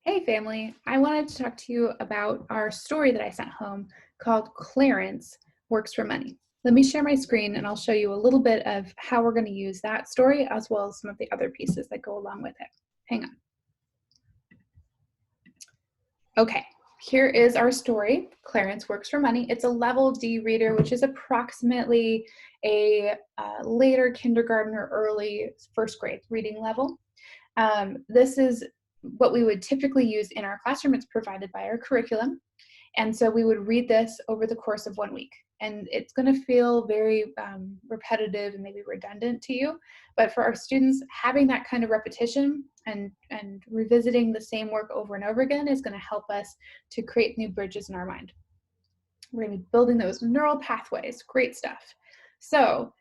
Hey family, I wanted to talk to you about our story that I sent home called Clarence Works for Money. Let me share my screen and I'll show you a little bit of how we're going to use that story as well as some of the other pieces that go along with it. Hang on. Okay, here is our story, Clarence Works for Money. It's a level D reader, which is approximately a later kindergarten or early first grade reading level. This is what we would typically use in our classroom. It's provided by our curriculum. And so we would read this over the course of 1 week. And it's going to feel very repetitive and maybe redundant to you. But for our students, having that kind of repetition and revisiting the same work over and over again is going to help us to create new bridges in our mind. We're going to be building those neural pathways. Great stuff. So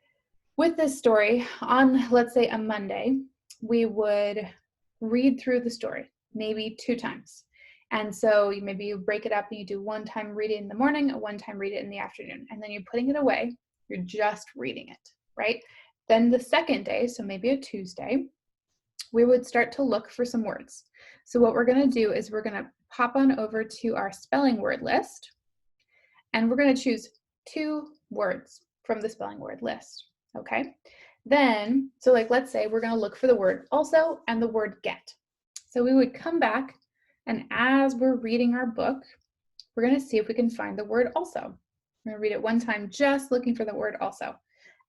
with this story, on, let's say, a Monday, we would read through the story, maybe 2 times. And so maybe you break it up and you do one time read it in the morning, one time read it in the afternoon, and then you're putting it away. You're just reading it, right? Then the second day, so maybe a Tuesday, we would start to look for some words. So what we're going to do is we're going to pop on over to our spelling word list, and we're going to choose 2 words from the spelling word list, okay? Then, so like let's say we're going to look for the word also and the word get. So we would come back, and as we're reading our book, we're going to see if we can find the word also. We're going to read it one time just looking for the word also.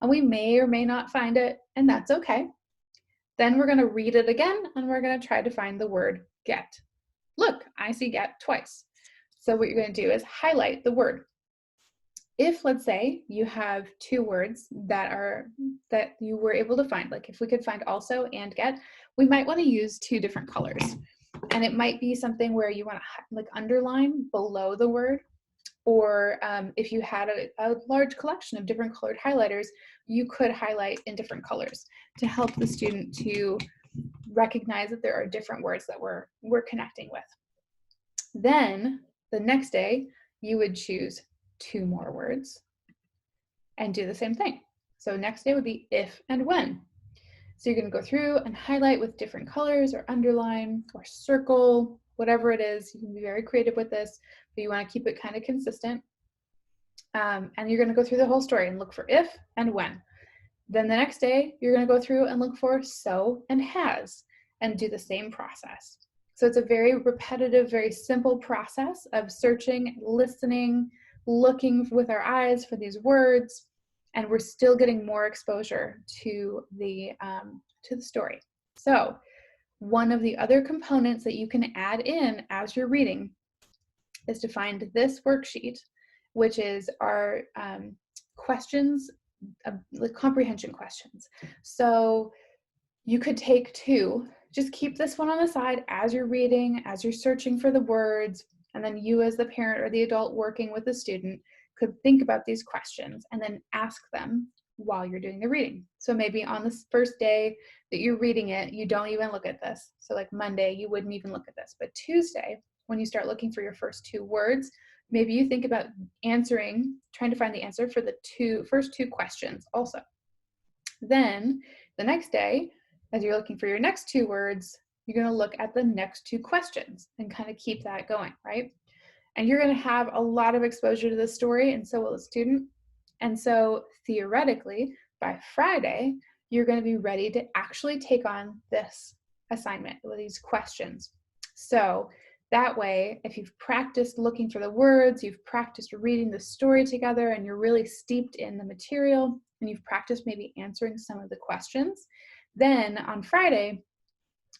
And we may or may not find it, and that's okay. Then we're going to read it again, and we're going to try to find the word get. Look, I see get twice. So what you're going to do is highlight the word. If, let's say, you have 2 words that you were able to find, like if we could find also and get, we might want to use 2 different colors. And it might be something where you want to like underline below the word, or if you had a large collection of different colored highlighters, you could highlight in different colors to help the student to recognize that there are different words that we're connecting with. Then the next day, you would choose 2 more words and do the same thing. So next day would be if and when. So you're going to go through and highlight with different colors or underline or circle, whatever it is. You can be very creative with this, but you want to keep it kind of consistent. And you're going to go through the whole story and look for if and when. Then the next day, you're going to go through and look for so and has and do the same process. So it's a very repetitive, very simple process of searching, listening, looking with our eyes for these words, and we're still getting more exposure to the story. So one of the other components that you can add in as you're reading is to find this worksheet, which is our questions, the comprehension questions. So you could take 2, just keep this one on the side as you're reading, as you're searching for the words, and then you as the parent or the adult working with the student could think about these questions and then ask them while you're doing the reading. So maybe on the first day that you're reading it, you don't even look at this. So like Monday, you wouldn't even look at this. But Tuesday, when you start looking for your first 2 words, maybe you think about trying to find the answer for the first 2 questions also. Then the next day, as you're looking for your next 2 words, you're going to look at the next 2 questions and kind of keep that going, right? And you're going to have a lot of exposure to this story, and so will the student. And so theoretically, by Friday, you're going to be ready to actually take on this assignment with these questions. So that way, if you've practiced looking for the words, you've practiced reading the story together, and you're really steeped in the material, and you've practiced maybe answering some of the questions, then on Friday,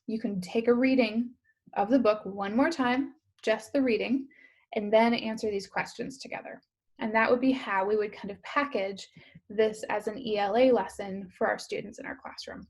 you can take a reading of the book one more time, just the reading, and then answer these questions together. And that would be how we would kind of package this as an ELA lesson for our students in our classroom.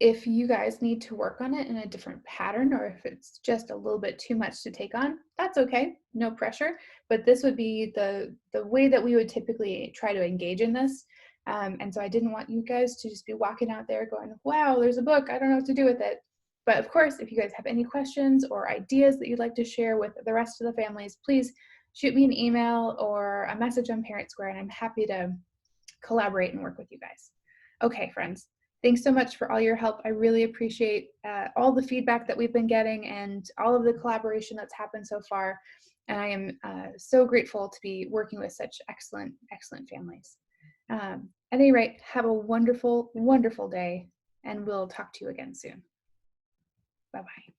If you guys need to work on it in a different pattern, or if it's just a little bit too much to take on, that's okay, no pressure. But this would be the way that we would typically try to engage in this. And so I didn't want you guys to just be walking out there going, wow, there's a book, I don't know what to do with it. But of course, if you guys have any questions or ideas that you'd like to share with the rest of the families, please shoot me an email or a message on Parent Square, and I'm happy to collaborate and work with you guys. Okay, friends, Thanks so much for all your help. I really appreciate all the feedback that we've been getting and all of the collaboration that's happened so far. And I am so grateful to be working with such excellent, excellent families. At any rate, have a wonderful, wonderful day, and we'll talk to you again soon. Bye-bye.